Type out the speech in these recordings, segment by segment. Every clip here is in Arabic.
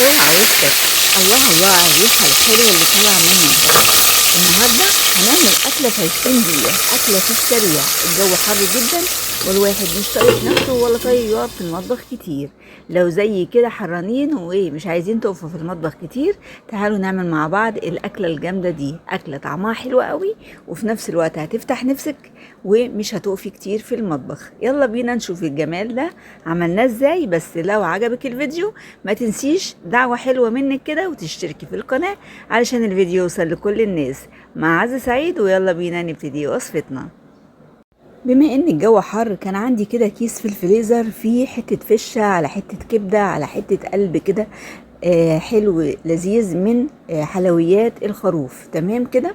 اوعى وسطك. الله الله على الريحة الحلوة اللي طالعة من المطبخ. النهاردة هنعمل أكلة في 20 دقيقة، أكلة في السريع. الجو حر جدا والواحد مش طايق نفسه ولا طايق يقف في المطبخ كتير. لو زي كده حرانين وايه مش عايزين تقفوا في المطبخ كتير، تعالوا نعمل مع بعض الأكلة الجامدة دي. أكلة طعمها حلو قوي وفي نفس الوقت هتفتح نفسك ومش هتقفي كتير في المطبخ. يلا بينا نشوف الجمال ده عملناه ازاي. بس لو عجبك الفيديو ما تنسيش دعوة حلوة منك كده وتشتركي في القناة علشان الفيديو يوصل لكل الناس. مع عز سعيد ويلا بينا نبتدي وصفتنا. بما ان الجو حر كان عندي كده كيس في الفريزر فيه حتة فشة على حتة كبدة على حتة قلب كده حلو لذيذ من حلويات الخروف. تمام كده.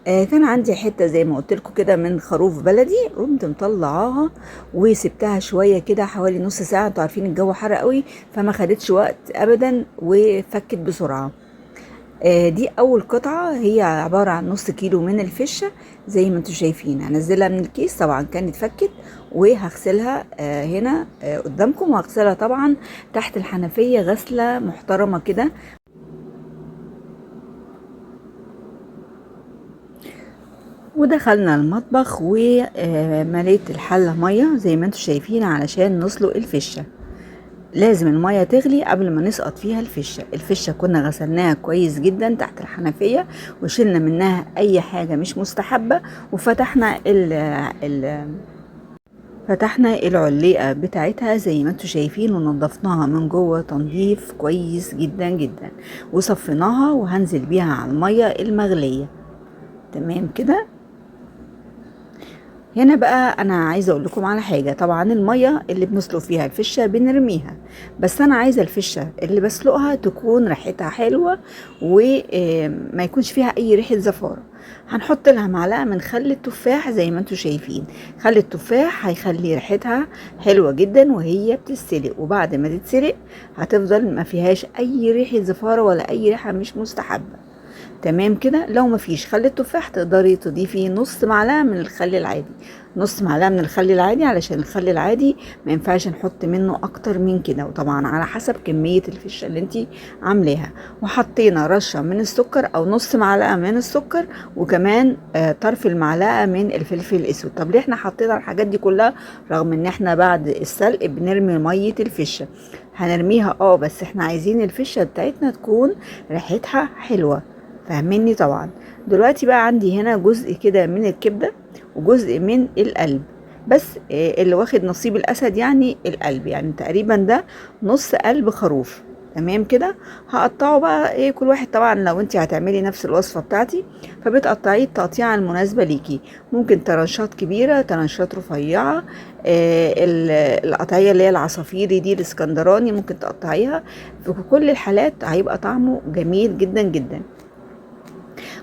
كان عندي حته زي ما قلت لكم كده من خروف بلدي، قمت مطلعاها وسبتها شويه كده حوالي نص ساعه. انتوا عارفين الجو حر قوي فما خدتش وقت ابدا وفكت بسرعه. دي اول قطعه، هي عباره عن نص كيلو من الفشه زي ما انتوا شايفين. هنزلها من الكيس، طبعا كانت فكت وهغسلها هنا قدامكم، وهغسلها طبعا تحت الحنفيه غسله محترمه كده. ودخلنا المطبخ ومليت الحلة مية زي ما انتوا شايفين علشان نسلق الفشة. لازم المية تغلي قبل ما نسقط فيها الفشة. الفشة كنا غسلناها كويس جدا تحت الحنفية وشلنا منها اي حاجة مش مستحبة، وفتحنا فتحنا العليقة بتاعتها زي ما انتوا شايفين ونضفناها من جوه تنظيف كويس جدا جدا، وصفيناها وهنزل بيها على المية المغلية. تمام كده. هنا بقى انا عايزه اقول لكم على حاجه. طبعا الميه اللي بنسلق فيها الفشه بنرميها، بس انا عايزه الفشه اللي بسلقها تكون ريحتها حلوه وما يكونش فيها اي ريحه زفاره. هنحط لها معلقه من خل التفاح زي ما انتم شايفين. خل التفاح هيخلي ريحتها حلوه جدا وهي بتتسلق، وبعد ما تتسلق هتفضل ما فيهاش اي ريحه زفاره ولا اي ريحه مش مستحبه. تمام كده. لو مفيش خل التفاح تقدري تضيفي نص معلقه من الخل العادي، نص معلقه من الخل العادي، علشان الخل العادي ما ينفعش نحط منه اكتر من كده، وطبعا على حسب كميه الفشه اللي انت عاملاها. وحطينا رشه من السكر او نص معلقه من السكر، وكمان طرف المعلقه من الفلفل الاسود. طب ليه احنا حطينا الحاجات دي كلها رغم ان احنا بعد السلق بنرمي ميه الفشه؟ هنرميها بس احنا عايزين الفشه بتاعتنا تكون ريحتها حلوه، فاهميني طبعا. دلوقتي بقى عندي هنا جزء كده من الكبدة وجزء من القلب، بس اللي واخد نصيب الاسد يعني القلب، يعني تقريبا ده نص قلب خروف. تمام كده. هقطعه بقى كل واحد طبعا لو انت هتعملي نفس الوصفة بتاعتي فبتقطعيه التقطيعة المناسبة ليكي. ممكن ترنشات كبيرة، ترنشات رفيعة، القطعية اللي هي العصافيري دي الاسكندراني ممكن تقطعيها. في كل الحالات هيبقى طعمه جميل جدا جدا.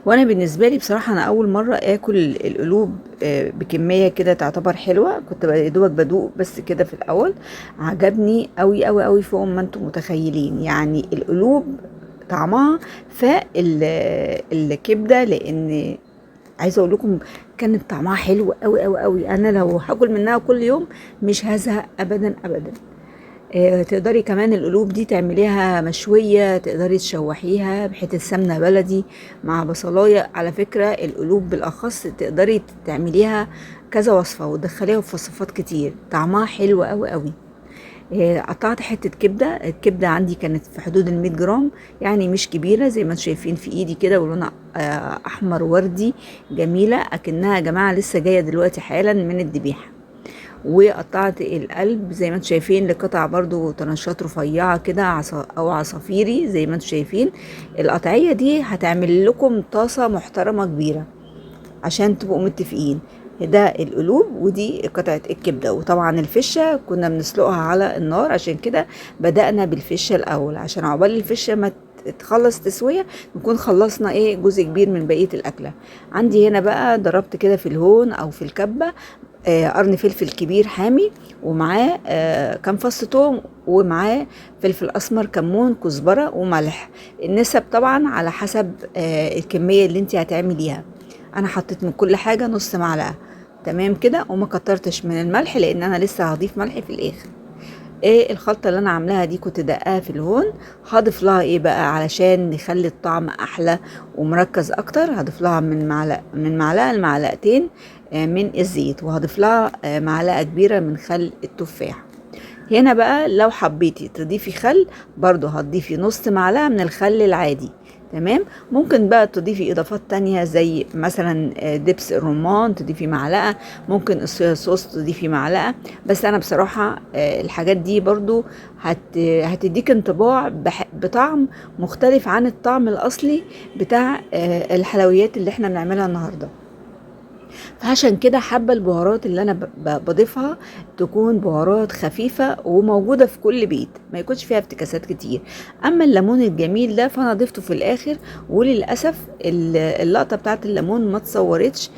وانا بالنسبه لي بصراحه انا اول مره اكل القلوب بكميه كده تعتبر حلوه. كنت يا دوبك بدوق بس كده في الاول، عجبني قوي قوي قوي فوق ما انتم متخيلين. يعني القلوب طعمها فالكبده، لان عايزه اقول لكم كانت طعمها حلو قوي قوي قوي. انا لو هاكل منها كل يوم مش هزهق ابدا ابدا. تقدري كمان القلوب دي تعمليها مشوية، تقدري تشوحيها بحيث سمنة بلدي مع بصلاية. على فكرة القلوب بالأخص تقدري تعمليها كذا وصفة وتدخليها في وصفات كتير، طعمها حلو قوي قوي. قطعت حتة كبدة. الكبدة عندي كانت في حدود 100 جرام، يعني مش كبيرة زي ما انتم شايفين في ايدي كده، ولونها احمر وردي جميلة اكنها يا جماعة لسه جاية دلوقتي حالا من الذبيحة. وقطعت القلب زي ما انتم شايفين لقطع برضو ترنشات رفيعة كده او عصافيري زي ما انتم شايفين. القطعية دي هتعمل لكم طاسة محترمة كبيرة عشان تبقوا متفقين. ده القلوب ودي قطعة الكبدة. وطبعا الفشة كنا بنسلقها على النار، عشان كده بدأنا بالفشة الأول عشان عقبال الفشة ما تخلص تسوية نكون خلصنا جزء كبير من بقية الأكلة. عندي هنا بقى ضربت كده في الهون أو في الكبة قرن فلفل كبير حامي، ومعاه كام فص توم، ومعاه فلفل اسمر، كمون، كزبره، وملح. النسب طبعا على حسب الكميه اللي انت هتعمليها. انا حطيت من كل حاجه نص معلقه. تمام كده. وما كترتش من الملح لان انا لسه هضيف ملح في الاخر. ايه الخلطه اللي انا عاملاها دي كنت دقاها في الهون. هضيف لها ايه بقى علشان نخلي الطعم احلى ومركز اكتر؟ هضيف لها من معلقه لمعلقتين من الزيت، وهضيف لها معلقه كبيره من خل التفاح. هنا بقى لو حبيتي تضيفي خل برضو هتضيفي نص معلقة من الخل العادي. تمام. ممكن بقى تضيفي اضافات تانية زي مثلا دبس الرمان تضيفي معلقة، ممكن الصويا صوص تضيفي معلقة. بس انا بصراحة الحاجات دي برضو هتديك انطباع بطعم مختلف عن الطعم الاصلي بتاع الحلويات اللي احنا بنعملها النهاردة. فعشان كده حابة البهارات اللي انا بضيفها تكون بهارات خفيفة وموجودة في كل بيت، ما يكونش فيها افتكاسات كتير. اما الليمون الجميل ده فانا ضفته في الاخر، وللأسف اللقطة بتاعت الليمون ما تصورتش،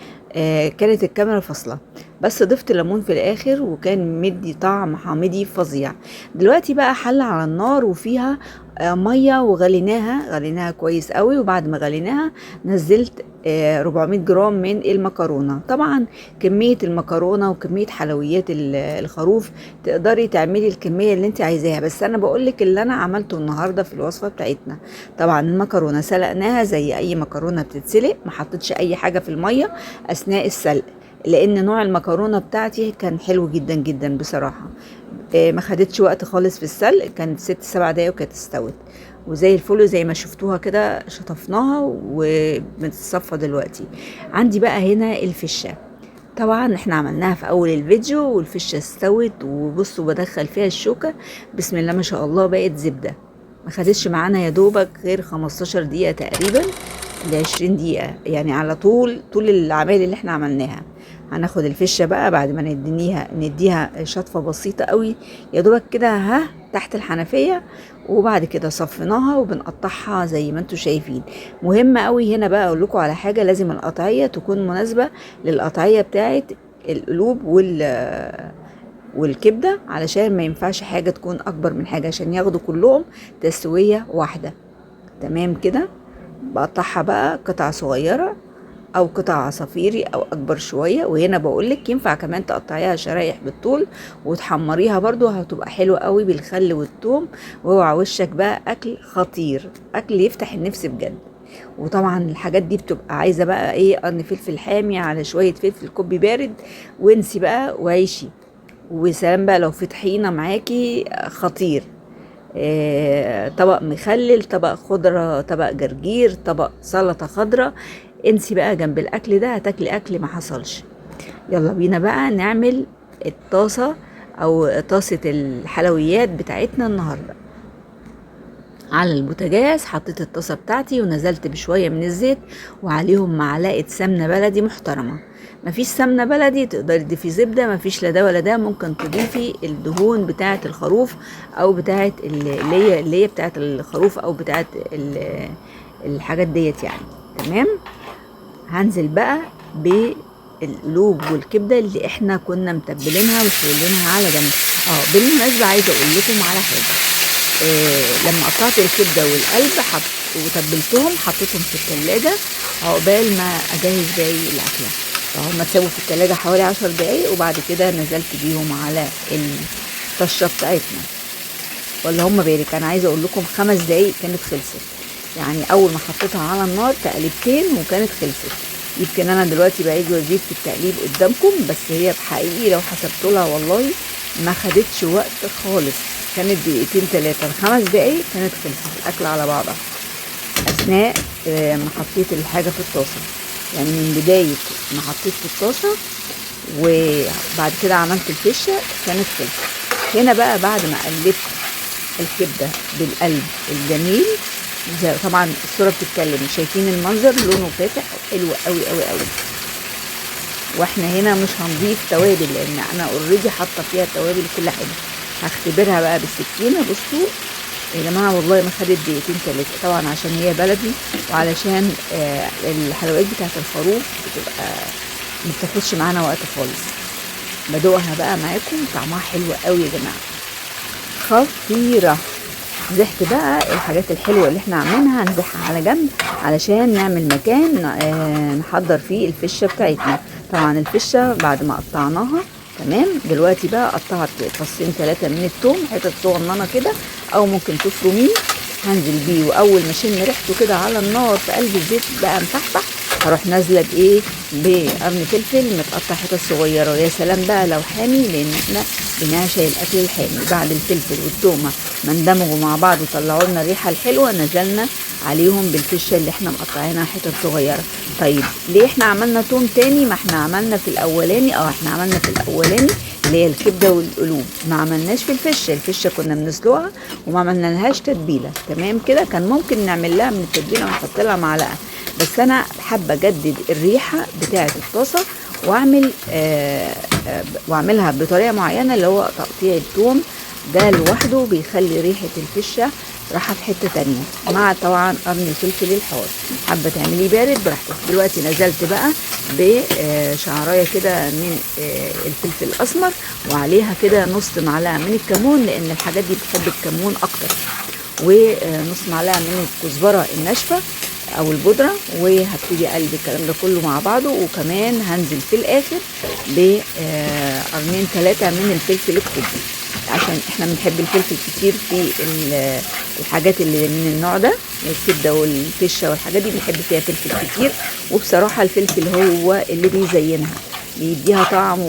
كانت الكاميرا فاصلة، بس ضفت الليمون في الاخر وكان مدي طعم حامضي فظيع. دلوقتي بقى حلة على النار وفيها ميه غليناها كويس قوي، وبعد ما غليناها نزلت 400 جرام من المكرونه. طبعا كميه المكرونه وكميه حلويات الخروف تقدري تعملي الكميه اللي انت عايزاها، بس انا بقولك اللي انا عملته النهارده في الوصفه بتاعتنا. طبعا المكرونه سلقناها زي اي مكرونه بتتسلق، ما حطيتش اي حاجه في الميه اثناء السلق، لان نوع المكرونه بتاعتي كان حلو جدا جدا بصراحه. ما خدتش وقت خالص في السلق، كانت 6-7 دقايق وكانت استوت وزي الفل زي ما شفتوها كده. شطفناها وبتتصفى دلوقتي. عندي بقى هنا الفشه، طبعا احنا عملناها في اول الفيديو والفشه استوت، وبصوا بدخل فيها الشوكه بسم الله ما شاء الله بقت زبده. ما خدتش معانا يا دوبك غير 15 دقيقه تقريبا ل20 دقيقه، يعني على طول العمايل اللي احنا عملناها. هناخد الفشه بقى بعد ما نديها شطفه بسيطه قوي يا دوبك كده تحت الحنفيه، وبعد كده صفيناها وبنقطعها زي ما انتم شايفين. مهم قوي هنا بقى اقول لكم على حاجه، لازم القطعيه تكون مناسبه للقطعيه بتاعه القلوب والكبده، علشان ما ينفعش حاجه تكون اكبر من حاجه عشان ياخدوا كلهم تسويه واحده. تمام كده. بقطعها بقى قطع صغيره او قطع عصافيري او اكبر شويه. وهنا بقولك ينفع كمان تقطعيها شرايح بالطول وتحمريها برضو، هتبقى حلوه قوي بالخل والثوم. واوعى وشك بقى اكل خطير، اكل يفتح النفس بجد. وطبعا الحاجات دي بتبقى عايزه بقى ايه، قرن فلفل حامي على شويه فلفل كوبي بارد، وانسي بقى وعيشي. وسلام بقى لو في طحينه معاكي خطير. طبق مخلل، طبق خضره، طبق جرجير، طبق سلطه خضره، انسي بقى جنب الاكل ده هتاكلي اكل ما حصلش. يلا بينا بقى نعمل الطاسه او طاسه الحلويات بتاعتنا النهارده. على البوتاجاز حطيت الطاسه بتاعتي ونزلت بشويه من الزيت وعليهم معلقه سمنه بلدي محترمه. مفيش سمنه بلدي تقدري تضيفي زبده، مفيش لا ده ولا ده، ممكن تضيفي الدهون بتاعه الخروف او بتاعه اللي هي بتاعه الخروف او بتاعه الحاجات ديت يعني. تمام. هنزل بقى بالقلوب والكبده اللي احنا كنا متبلينها وشايلينها على جنب. بالمناسبه عايزه اقول لكم على حاجه. لما قطعت الكبده والقلب وتبلتهم حطيتهم في التلاجة عقبال ما اجهز باقي الاكله. فهم اتسابوا في التلاجة حوالي 10 دقايق، وبعد كده نزلت بيهم على الطشه بتاعتنا. ولا هم بالك انا عايزه اقول لكم 5 دقايق كانت خلصت، يعني اول ما حطيتها على النار تقليبتين وكانت خلصت. يمكن انا دلوقتي بعيد وازيد في التقليب قدامكم، بس هي بحقيقي لو حسبت لها والله ما خدتش وقت خالص، كانت 2-3 5 دقايق كانت خلصت الاكل على بعضها اثناء ما حطيت الحاجه في الطاسه. يعني من بدايه ما حطيت في الطاسه وبعد كده عملت الفشه كانت خلصت. هنا بقى بعد ما قلبت الكبده بالقلب الجميل، طبعا الصوره بتتكلم، شايفين المنظر لونه فاتح حلو قوي قوي قوي. واحنا هنا مش هنضيف توابل لان انا اوريدي حاطه فيها توابل كل حاجه. هختبرها بقى بالسكينه. بصوا يا جماعه والله ما خدت 2-3 طبعا عشان هي بلدي، وعلشان الحلويات بتاعت الخروف بتبقى ما بتاخدش معانا وقت خالص. بدوقها بقى معاكم، طعمها حلو قوي يا جماعه، خطيره. نزحت بقى الحاجات الحلوه اللي احنا عاملينها هنزحها على جنب علشان نعمل مكان نحضر فيه الفشه بتاعتنا. طبعا الفشه بعد ما قطعناها تمام. دلوقتي بقى قطعت فصين 3 من التوم حتت صغننه كده، او ممكن تفرميه. هنزل بيه، واول ما اشم ريحته كده على النار في قلب الزيت بقى مفحفح، هروح نازله بايه، بقرن فلفل متقطع حتت صغيره. ويا سلام بقى لو حامي، لان احنا بنعشق الاكل الحامي. بعد الفلفل والتومه ما اندمجوا مع بعض وطلعوا لنا الريحه الحلوه، نزلنا عليهم بالفشه اللي احنا مقطعينها حتت صغيره. طيب ليه احنا عملنا توم تاني؟ ما احنا عملنا في الاولاني، احنا عملنا في الاولاني اللي هي الكبده والقلوب، ما عملناش في الفشه. الفشه كنا بنسلقها وما عملنا لهاش تتبيله. تمام كده. كان ممكن نعمل لها من التتبيله ونحط لها معلقه، بس انا حابه اجدد الريحه بتاعه الطاسه واعمل واعملها بطريقه معينه، اللي هو تقطيع الثوم ده لوحده بيخلي ريحه الفشه راحه في حته تانية، مع طبعا قرن الفلفل الحار. حابه تعمليه بارد براحتك. دلوقتي نزلت بقى بشعرايه كده من الفلفل الاسمر، وعليها كده نص معلقه من الكمون، لان الحاجات دي بتحب الكمون اكتر، ونص معلقه من الكزبره الناشفه او البودره. وهبتدي اقلب الكلام ده كله مع بعضه. وكمان هنزل في الاخر بقرنين 3 من الفلفل الكوبي، عشان احنا بنحب الفلفل كتير في الحاجات اللي من النوع ده، الكبده والفشه والحاجات دي بنحب فيها فلفل كتير. وبصراحه الفلفل هو اللي بيزينها، بيديها طعم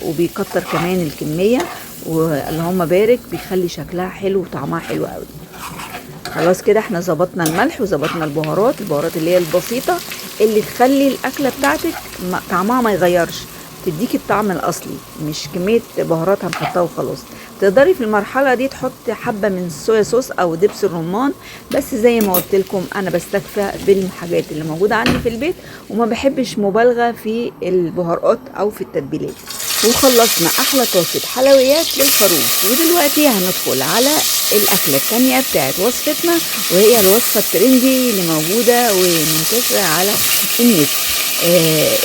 وبيكتر كمان الكميه، واللهم بارك، بيخلي شكلها حلو وطعمها حلو قوي. خلاص كده احنا ظبطنا الملح وظبطنا البهارات اللي هي البسيطه اللي تخلي الاكله بتاعتك طعمها ما يغيرش، تديكي الطعم الاصلي، مش كميه بهارات هنحطها وخلاص. تقدري في المرحله دي تحطي حبه من الصويا صوص او دبس الرمان، بس زي ما قلت لكم انا بستكفى بالحاجات اللي موجوده عندي في البيت، وما بحبش مبالغه في البهارات او في التتبيلات. وخلصنا احلى طاسه حلويات للخروف. ودلوقتي هندخل على الاكله الثانيه بتاعت وصفتنا، وهي الوصفه الترندي اللي موجوده ومنتشره على النت.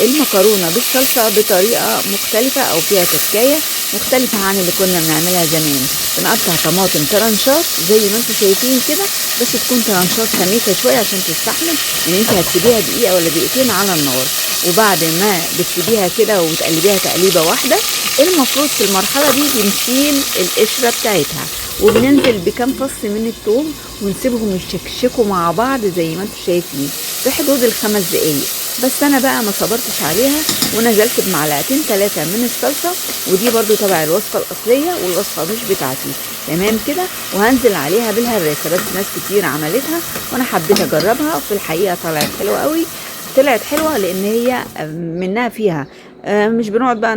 المكرونه بالصلصه بطريقه مختلفه، او فيها تكايه مختلفه عن اللي كنا بنعملها زمان. بنقطع طماطم ترنشات زي ما انتم شايفين كده، بس تكون ترنشات سميكه شويه عشان تستحمل، لان انت هتسيبيها دقيقه ولا دقيقتين على النار. وبعد ما بتسيبيها كده وتقلبيها تقليبه واحده، المفروض في المرحله دي بنشيل القشره بتاعتها، وبننزل بكام فص من الثوم ونسيبهم يشكشكوا مع بعض زي ما انتم شايفين في حدود ال5 دقايق. بس انا بقى ما صبرتش عليها ونزلت بمعلقتين 3 من الصلصه، ودي برضو تبع الوصفه الاصليه والوصفه مش بتاعتي. تمام كده. وهنزل عليها بالهراسه، بس ناس كتير عملتها وانا حبيت اجربها، وفي الحقيقه طلعت حلوه قوي. طلعت حلوه لان هي منها فيها مش بنقعد بقى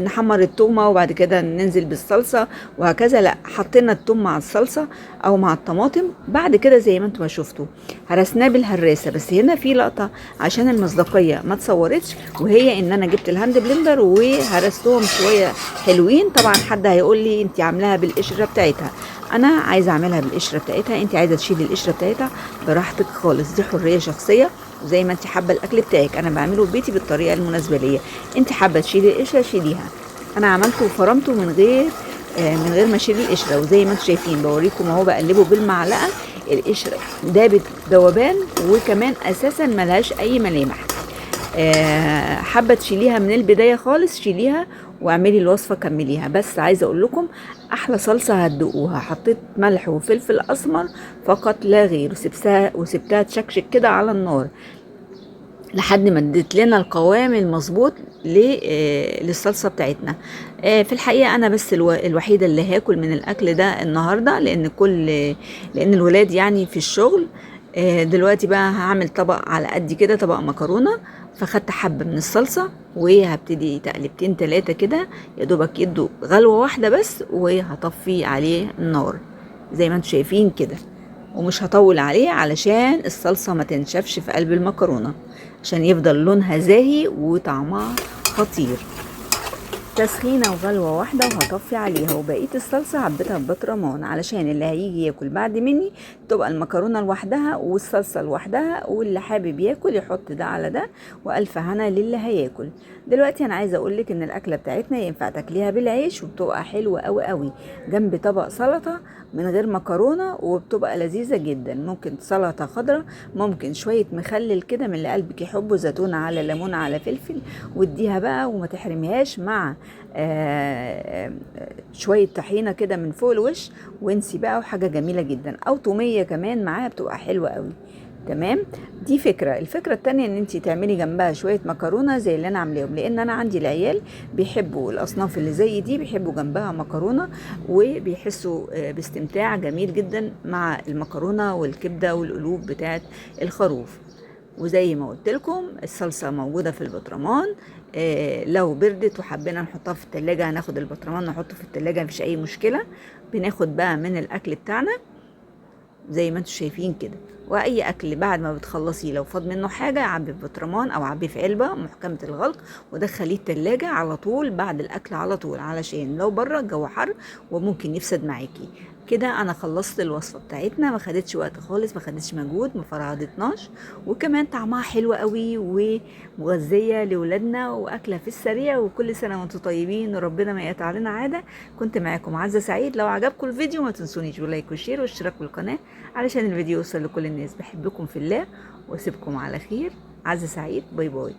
نحمر التومه وبعد كده ننزل بالصلصه وهكذا، لا، حطينا التوم مع الصلصه او مع الطماطم. بعد كده زي ما انتم ما شفتوا هرسناه بالهراسه. بس هنا في لقطه عشان المصداقيه ما تصورتش، وهي ان انا جبت الهاند بلندر وهرستهم شويه حلوين. طبعا حد هيقول لي انت عاملاها بالقشره بتاعتها، انا عايزه اعملها بالقشره بتاعتها. انت عايزه تشيلي القشره بتاعتها براحتك خالص، دي حريه شخصيه، زي ما انت حابه الاكل بتاعك. انا بعمله في بيتي بالطريقه المناسبه ليا. انت حابه تشيلي القشره شيليها، انا عملته وفرمته من غير ما اشيل القشره. وزي ما انتم شايفين بوريكم اهو بقلبه بالمعلقه، القشره دابت ذوبان، وكمان اساسا ملهاش اي ملامح. حابه تشيليها من البدايه خالص شيليها واعملي الوصفه كمليها. بس عايزه اقول لكم احلى صلصه هتدوقوها. حطيت ملح وفلفل اسمر فقط لا غير، وسبتها تشكشك كده على النار لحد ما ادت لنا القوام المظبوط للصلصه بتاعتنا. في الحقيقه انا بس الوحيده اللي هاكل من الاكل ده النهارده، لان الولاد يعني في الشغل. دلوقتي بقى هعمل طبق على قد كده، طبق مكرونه. فخدت حبه من الصلصه وهبتدي تقلبتين 3 كده يا دوبك يدوا غلوه واحده بس، وهطفي عليه النار زي ما انتم شايفين كده. ومش هطول عليه علشان الصلصة ما تنشفش في قلب المكرونة، عشان يفضل لونها زاهي وطعمها خطير. تسخينة وغلوة واحدة وهطفي عليها، وبقية الصلصة عبيتها ببطرمان علشان اللي هيجي ياكل بعد مني تبقى المكرونة لوحدها والصلصة لوحدها، واللي حابب ياكل يحط ده على ده، وألف هنا للي هياكل. دلوقتي أنا عايزة أقولك إن الأكلة بتاعتنا ينفع تاكليها بالعيش، وبتبقى حلوة قوي قوي جنب طبق سلطة من غير مكرونة، وبتبقى لذيذة جدا. ممكن سلطة خضراء، ممكن شوية مخلل كده من اللي قلبك يحبه، زيتون على ليمون على فلفل، واديها بقى وما تحرميهاش مع شويه طحينه كده من فوق الوش وانسي بقى، وحاجه جميله جدا، او توميه كمان معاها بتبقى حلوه قوي. تمام. دي فكرة. الفكرة التانية ان انتي تعملي جنبها شوية مكرونة زي اللي انا عاملاهم، لان انا عندي العيال بيحبوا الاصناف اللي زي دي، بيحبوا جنبها مكرونة وبيحسوا باستمتاع جميل جدا مع المكرونة والكبدة والقلوب بتاعت الخروف. وزي ما قلت لكم الصلصة موجودة في البطرمان. لو بردت وحبينا نحطها في التلاجة هناخد البطرمان نحطه في التلاجة، مفيش اي مشكلة. بناخد بقى من الاكل بتاعنا زي ما انتم شايفين كده. واي اكل بعد ما بتخلصيه لو فاض منه حاجه عبي في برطمان او عبي في علبه محكمه الغلق ودخليه التلاجة على طول بعد الاكل على طول، علشان لو بره الجو حر وممكن يفسد معاكي. كده انا خلصت الوصفه بتاعتنا، ما خدتش وقت خالص، ما خدتش مجهود، ما فرهدتناش، وكمان طعمها حلو قوي ومغذيه لاولادنا واكله في السريع. وكل سنه وانتم طيبين وربنا ما يقطع علينا عاده. كنت معاكم عزه سعيد. لو عجبكم الفيديو ما تنسونيش باللايك والشير والاشتراك بالقناه علشان الفيديو يوصل لكل الناس. بحبكم في الله واسيبكم على خير. عزه سعيد، باي باي.